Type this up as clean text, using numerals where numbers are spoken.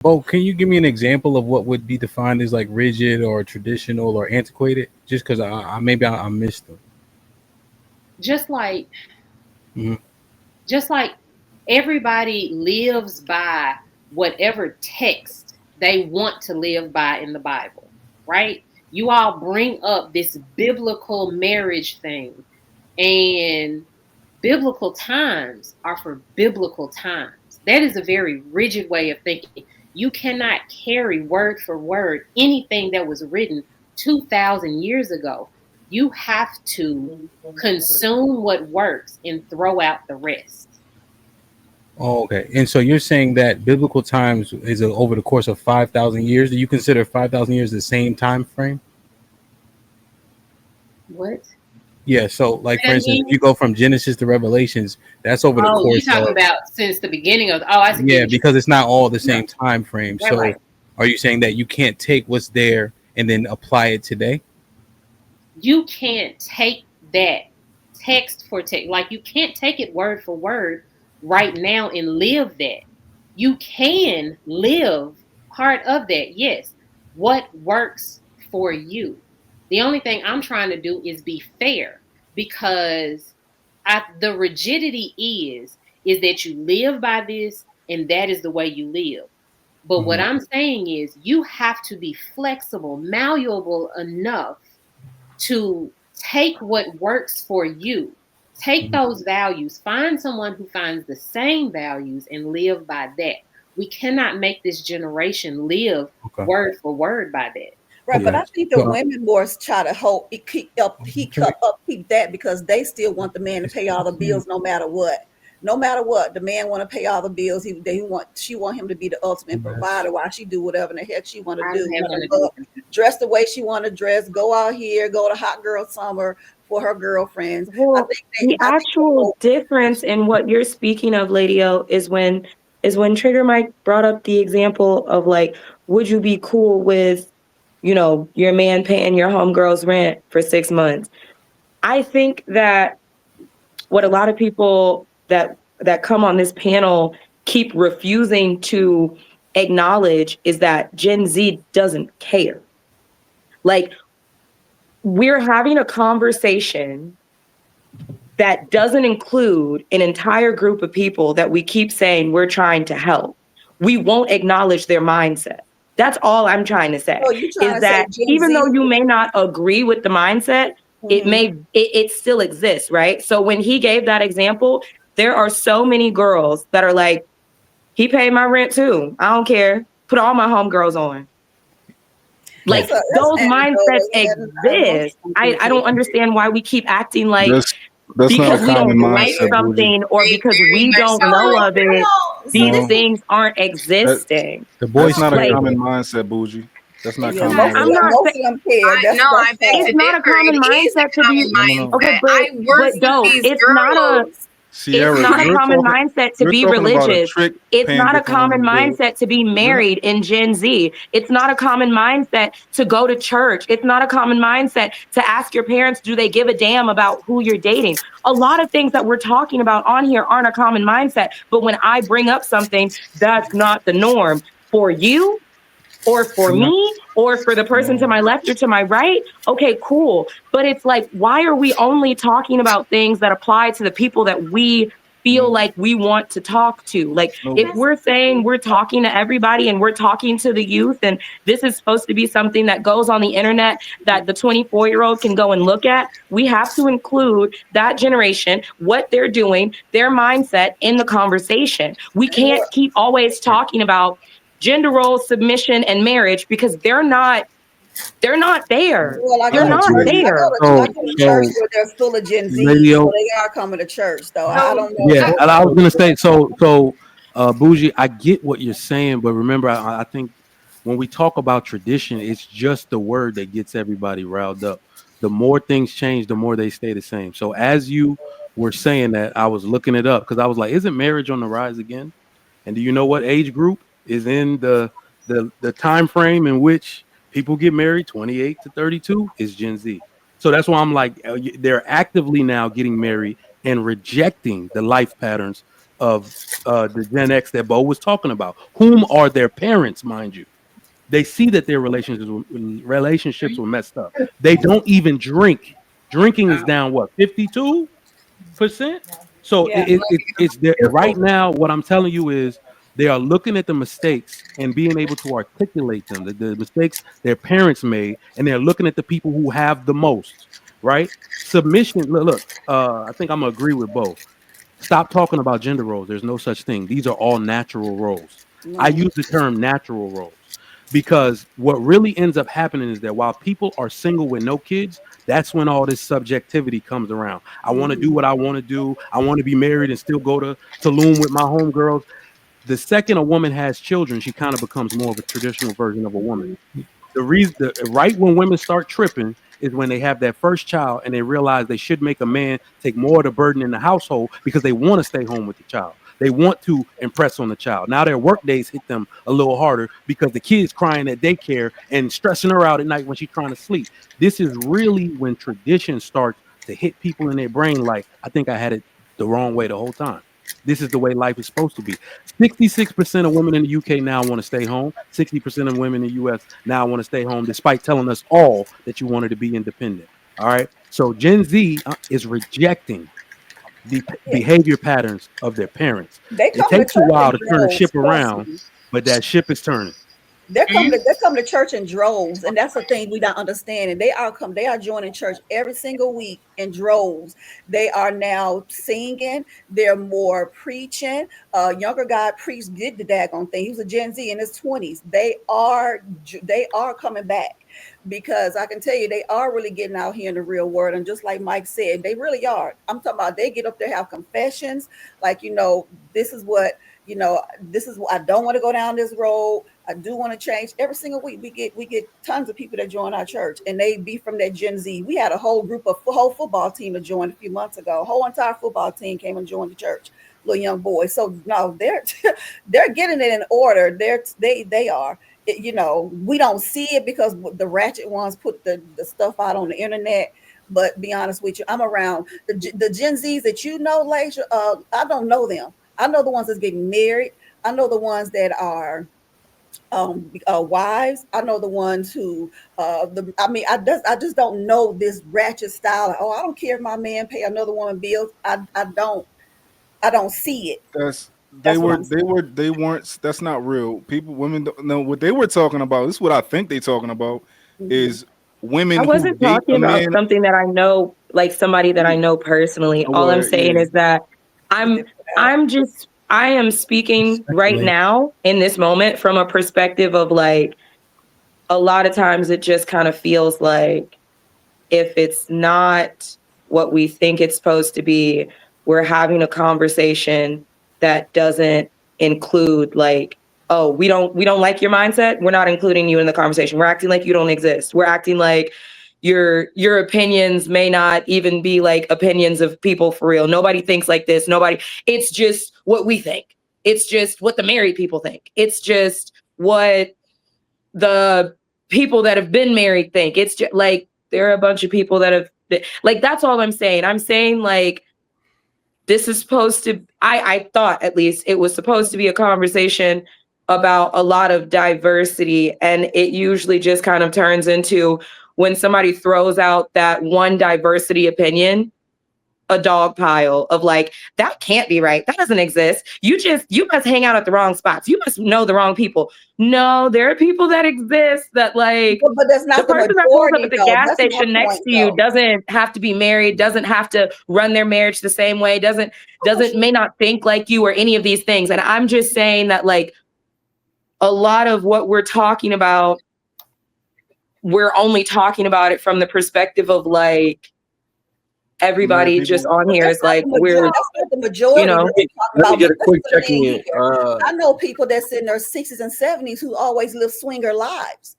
Bo, can you give me an example of what would be defined as like rigid or traditional or antiquated? Just because I missed them. Just like Hmm. just like everybody lives by whatever text they want to live by in the Bible, right? You all bring up this biblical marriage thing, and biblical times are for biblical times. That is a very rigid way of thinking. You cannot carry word for word anything that was written 2,000 years ago. You have to consume what works and throw out the rest. Oh, okay. And so you're saying that biblical times is over the course of 5,000 years. Do you consider 5,000 years the same time frame? What? Yeah. So, like Say for that instance, if again? you go from Genesis to Revelations, that's over the Oh, you course talking of, about since the beginning of? Oh, I get yeah, what you're because it's not all the saying. same time frame. No, So, right. are you saying that you can't take what's there and then apply it today? You can't take that text for text. Like you can't take it word for word right now and live that. You can live part of that, yes. What works for you? The only thing I'm trying to do is be fair because the rigidity is that you live by this and that is the way you live. But what Mhm. I'm saying is you have to be flexible, malleable enough to take what works for you. Take Mhm. those values, find someone who finds the same values and live by that. We cannot make this generation live Okay. word for word by that. Right, but Yeah. I think the So, women more try to hope can we, upkeep that because they still want the man to pay all the bills no matter what. No matter what, the man want to pay all the bills. She want him to be the ultimate provider while she do whatever the heck she want to I do. don't have Want nothing to to do look, with it. dress the way she want to dress, go out here, go to hot girl summer for her girlfriends. Well, the I think they actual hope. difference in what you're speaking of, Lady O, is when Trigger Mike brought up the example of like, would you be cool with, your man paying your homegirl's rent for 6 months? I think that what a lot of people that come on this panel keep refusing to acknowledge is that Gen Z doesn't care. Like, we're having a conversation that doesn't include an entire group of people that we keep saying we're trying to help. We won't acknowledge their mindset. That's all I'm trying to say, So you trying is to say that Gen even though Z? you may not agree with the mindset, Mhm. it still exists, right? So when he gave that example, there are so many girls that are like, he paid my rent too. I don't care. Put all my homegirls on. right. Like, That's those mindsets anecdotal. Yeah, most exist. I people don't understand why we keep acting like That's that's not a because we don't common like mindset, Bougie. something or because Very we much don't so know agree. of it, So these this No, is things aren't That existing. the that's boys not a care Like, common though. mindset, Bougie. That's not yeah. common I, at Most of I'm all. them, not most saying of them care. No, I That's beg it's to sad. not a differ. common It is a mindset to be common No, no, no. okay, mindset. but I work with dope. these girls. It's Sierra, not a you're common talking mindset to you're be talking about a religious. trick It's paying not a different common women bills. mindset to be We're not married in Gen Z. It's not a common mindset to go to church. It's not a common mindset to ask your parents, do they give a damn about who you're dating? A lot of things that we're talking about on here aren't a common mindset. But when I bring up something, that's not the norm for you or for I'm not. me or for the person to no. my left or to my right. Okay, cool. But it's like, why are we only talking about things that apply to the people that we feel No. like we want to talk to? Like, No. if we're saying we're talking to everybody and we're talking to the youth, and this is supposed to be something that goes on the internet that the 24-year-old can go and look at, we have to include that generation, what they're doing, their mindset in the conversation. We And can't keep always talking about gender roles, submission, and marriage because they're not there. well, They're I'm with not Bougie. there. I So, go to church so where there's full of Gen Z, so radio. they are coming to church. Though I So don't know. Yeah, I, and I was gonna say Bougie. I get what you're saying, but remember, I think when we talk about tradition, it's just the word that gets everybody riled up. The more things change, the more they stay the same. So as you were saying that, I was looking it up because I was like, isn't marriage on the rise again? And do you know what age group is in the time frame in which people get married? 28 to 32 is Gen Z. So that's why I'm like, they're actively now getting married and rejecting the life patterns the Gen X that Bo was talking about. Whom are their parents, mind you? They see that their relationships were messed up. They don't even drink. Drinking is down what 52%. So Yeah. it's there right now. What I'm telling you is they are looking at the mistakes and being able to articulate them, the mistakes their parents made, and they're looking at the people who have the most. Right? Submission. I think I'm gonna agree with Bo. Stop talking about gender roles. There's no such thing. These are all natural roles. I No. use the term natural roles because what really ends up happening is that while people are single with no kids, that's when all this subjectivity comes around. I want to do what I want to do. I want to be married and still go to Tulum with my homegirls. The second a woman has children, she kind of becomes more of a traditional version of a woman. Right when women start tripping is when they have that first child and they realize they should make a man take more of the burden in the household because they want to stay home with the child. They want to impress on the child. Now their work days hit them a little harder because the kid's crying at daycare and stressing her out at night when she's trying to sleep. This is really when tradition starts to hit people in their brain like, I think I had it the wrong way the whole time. This is the way life is supposed to be. 66% of women in the UK now want to stay home. 60% of women in the US now want to stay home, despite telling us all that you wanted to be independent. All right. So Gen Z is rejecting the behavior patterns of their parents. They It come to takes a church while in to turn the ship droves. Trust around, me. but that ship is turning. They come to church in droves, and that's the thing we don't understand. And they are joining church every single week in droves. They are now singing, they're more preaching. Younger guy preached, did the daggone thing. He was a Gen Z in his 20s. They are coming back because I can tell you they are really getting out here in the real world. And just like Mike said, they really are. I'm talking about they get up there, have confessions, like, this is what, this is what I don't want to go down this road. I do want to change. Every single week we get tons of people that join our church, and they be from that Gen Z. We had a whole whole football team that joined a few months ago. A whole entire football team came and joined the church. Little young boys. So no, they're they're getting it in order. They are. We don't see it because the ratchet ones put the stuff out on the internet. But be honest with you, I'm around the Gen Zs that Laisha. I don't know them. I know the ones that's getting married. I know the ones that are wives. I know the ones who I just don't know this ratchet style. Like, oh, I don't care if my man pay another woman bills. I don't see it. That's they That's what were I'm they saying. were they weren't. That's not real. Women don't know what they were talking about. This is what I think they talking about Hmm. is women I who wasn't date talking a about man. something that I know, like somebody that I know personally. All I'm Well, saying yeah, is that What they I'm put out. I am speaking right Speculation. now in this moment from a perspective of like a lot of times it just kind of feels like if it's not what we think it's supposed to be, we're having a conversation that doesn't include like, oh, we don't like your mindset. We're not including you in the conversation. We're acting like you don't exist. We're acting like your opinions may not even be like opinions of people for real. Nobody thinks like this. It's just what we think. It's just what the married people think. It's just what the people that have been married think. It's just like there are a bunch of people that have like that's all I'm saying. I'm saying like this is supposed to I thought at least it was supposed to be a conversation about a lot of diversity, and it usually just kind of turns into when somebody throws out that one diversity opinion, a dog pile of like, that can't be right. That doesn't exist. You must hang out at the wrong spots. You must know the wrong people. No, there are people that exist that like But that's the not the person that pulls up majority, at the though. gas That's my station next point, to you though. doesn't have to be married, doesn't have to run their marriage the same way, Oh, doesn't sure. may not think like you or any of these things. And I'm just saying that like a lot of what we're talking about, we're only talking about it from the perspective of like married everybody just people. on But here that's is not like the majority. we're, That's not the you majority know, that we're talking Let me about. get But a listen quick to the check thing in. here. I know people that's in their 60s and 70s who always live swinger lives.